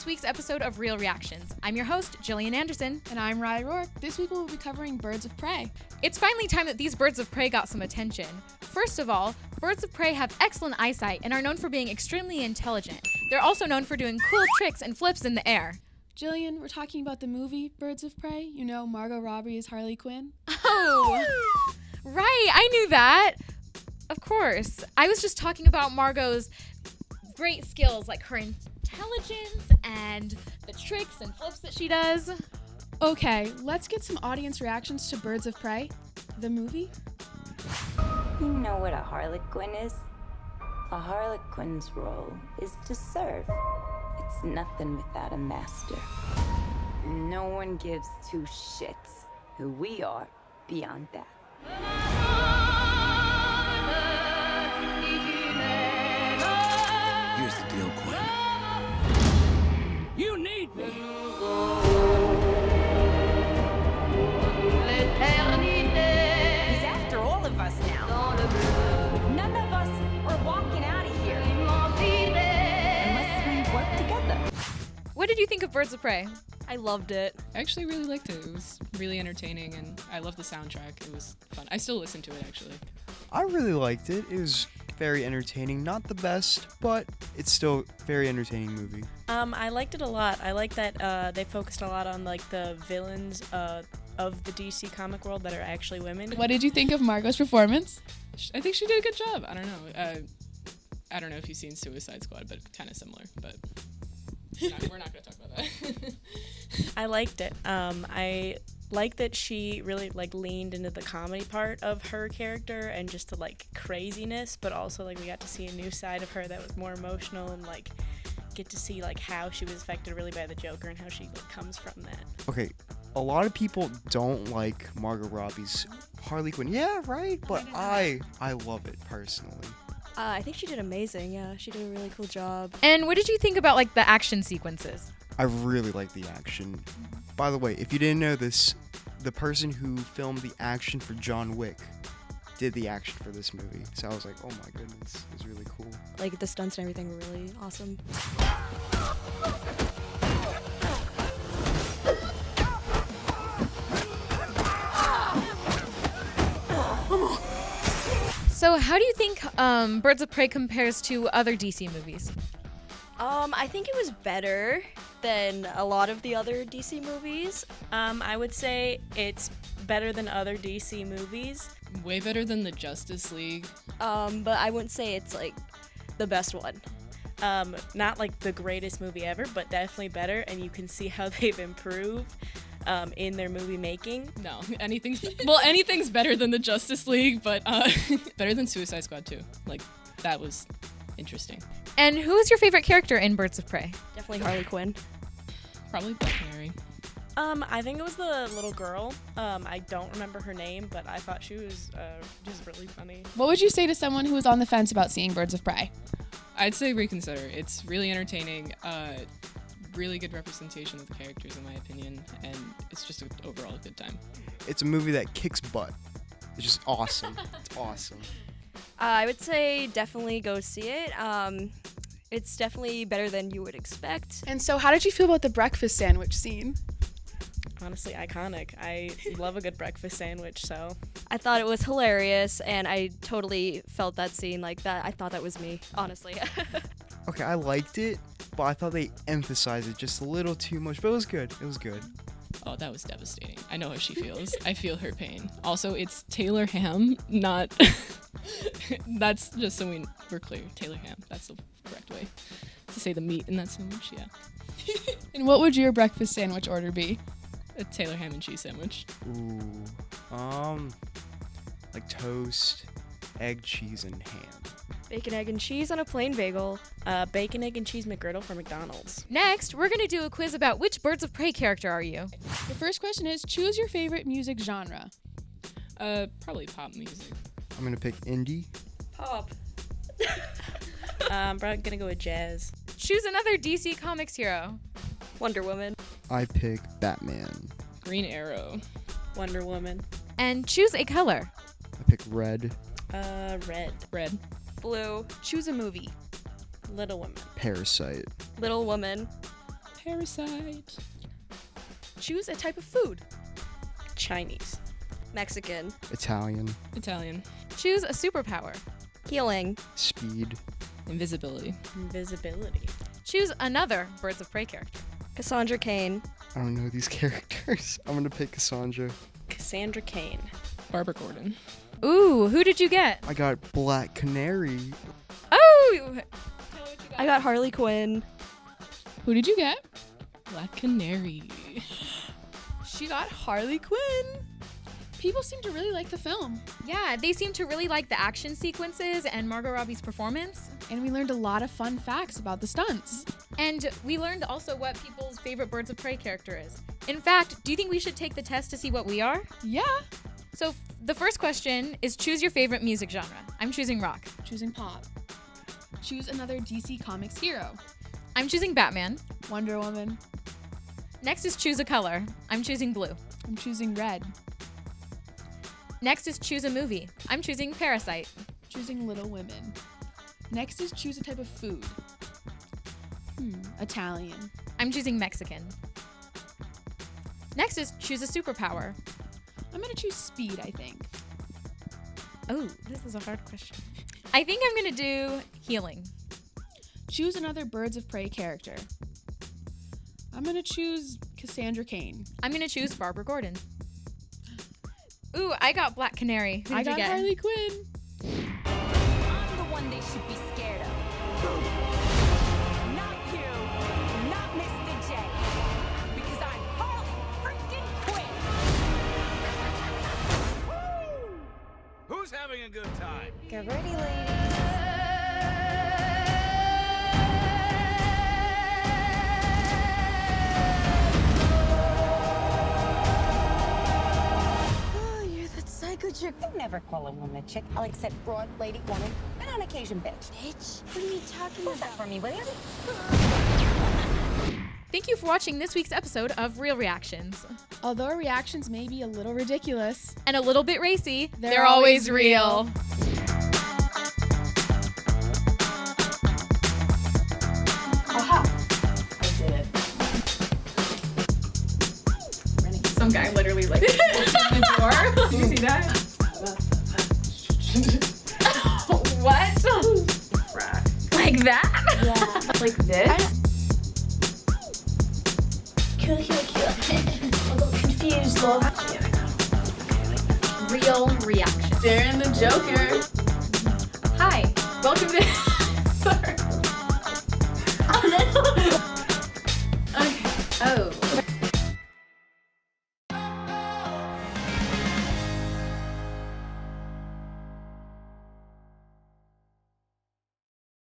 this week's episode of Real Reactions. I'm your host, Gillian Anderson. And I'm Rourke. This week we'll be covering Birds of Prey. It's finally time that these birds of prey got some attention. First of all, birds of prey have excellent eyesight and are known for being extremely intelligent. They're also known for doing cool tricks and flips in the air. Gillian, we're talking about the movie Birds of Prey. You know, Margot Robbie is Harley Quinn. Oh, right. I knew that. Of course. I was just talking about Margot's great skills, like her intelligence and the tricks and flips that she does. Okay, let's get some audience reactions to Birds of Prey, the movie. You know what a Harlequin is? A Harlequin's role is to serve. It's nothing without a master. No one gives two shits who we are beyond that. Here's the deal, Quinn. You need me. He's after all of us now. None of us are walking out of here unless we work together. What did you think of Birds of Prey? I loved it. I actually really liked it. It was really entertaining, and I love the soundtrack. It was fun. I still listen to it, actually. I really liked it. It was very entertaining. Not the best, but it's still a very entertaining movie. I liked it a lot. I like that they focused a lot on like the villains of the DC comic world that are actually women. What did you think of Margot's performance? I think she did a good job. I don't know. I don't know if you've seen Suicide Squad, but kind of similar. But we're not going to talk about that. I liked it. I like that she really like leaned into the comedy part of her character and just the like craziness, but also like we got to see a new side of her that was more emotional and like get to see like how she was affected really by the Joker and how she like comes from that. Okay, a lot of people don't like Margot Robbie's Harley Quinn. Yeah, right? But I love it personally. I think she did amazing. Yeah, she did a really cool job. And what did you think about like the action sequences? I really like the action. By the way, if you didn't know this, the person who filmed the action for John Wick did the action for this movie. So I was like, oh my goodness, it was really cool. Like the stunts and everything were really awesome. So how do you think Birds of Prey compares to other DC movies? I think it was better than a lot of the other DC movies. I would say it's better than other DC movies. Way better than the Justice League. But I wouldn't say it's like the best one. Not like the greatest movie ever, but definitely better, and you can see how they've improved in their movie making. No, anything's better than the Justice League, but better than Suicide Squad too. Like, that was interesting. And who is your favorite character in Birds of Prey? Definitely Harley Quinn. Probably Carrie. I think it was the little girl. I don't remember her name, but I thought she was just really funny. What would you say to someone who was on the fence about seeing Birds of Prey? I'd say reconsider. It's really entertaining. Really good representation of the characters, in my opinion, and it's just overall a good time. It's a movie that kicks butt. It's just awesome. It's awesome. I would say definitely go see it. It's definitely better than you would expect. And so how did you feel about the breakfast sandwich scene? Honestly, iconic. I love a good breakfast sandwich, so. I thought it was hilarious, and I totally felt that scene like that. I thought that was me, honestly. Okay, I liked it, but I thought they emphasized it just a little too much, but it was good. It was good. Oh, that was devastating. I know how she feels. I feel her pain. Also, it's Taylor Ham, not... That's just so we're clear. Taylor Ham. That's the correct way to say the meat in that sandwich, yeah. And what would your breakfast sandwich order be? A Taylor Ham and cheese sandwich. Ooh, like toast, egg, cheese, and ham. Bacon, egg, and cheese on a plain bagel. Bacon, egg, and cheese McGriddle from McDonald's. Next, we're going to do a quiz about which Birds of Prey character are you? The first question is, choose your favorite music genre. Probably pop music. I'm gonna pick indie. Pop. I'm probably gonna go with jazz. Choose another DC Comics hero. Wonder Woman. I pick Batman. Green Arrow. Wonder Woman. And choose a color. I pick red. Red. Red. Blue. Choose a movie. Little Women. Parasite. Little Woman. Parasite. Choose a type of food. Chinese. Mexican. Italian. Italian. Choose a superpower. Healing. Speed. Invisibility. Invisibility. Choose another Birds of Prey character. Cassandra Cain. I don't know these characters. I'm gonna pick Cassandra. Cassandra Cain. Barbara Gordon. Ooh, who did you get? I got Black Canary. Oh! I got Harley Quinn. Who did you get? Black Canary. She got Harley Quinn. People seem to really like the film, Yeah, they seem to really like the action sequences and Margot Robbie's performance. and we learned a lot of fun facts about the stunts. And we learned also what people's favorite Birds of Prey character is. In fact, do you think we should take the test to see what we are? Yeah. So the first question is choose your favorite music genre. I'm choosing rock. Choosing pop. Choose another DC Comics hero. I'm choosing Batman. Wonder Woman. Next is choose a color. I'm choosing blue. I'm choosing red. Next is choose a movie. I'm choosing Parasite. Choosing Little Women. Next is choose a type of food. Italian. I'm choosing Mexican. Next is choose a superpower. I'm gonna choose speed, I think. Oh, this is a hard question. I think I'm gonna do healing. Choose another Birds of Prey character. I'm gonna choose Cassandra Cain. I'm gonna choose Barbara Gordon. Ooh, I got Black Canary. Who did I you got get? Harley Quinn. I'm the one they should be scared of. Not you, not Mr. J. Because I'm Harley freaking Quinn. Who's having a good time? Get ready, ladies. Oh, you're that psycho chick. I never call a woman a chick. I'll accept broad, lady, woman, and on occasion, bitch. Bitch? What are you talking about? That for me, will you? Thank you for watching this week's episode of Real Reactions. Although our reactions may be a little ridiculous, And a little bit racy, They're always real. Some guy literally like on the door. Did you see that? What? Like that? Yeah. Like this? Cute. A little confused, love. Real reaction. Derin the Joker.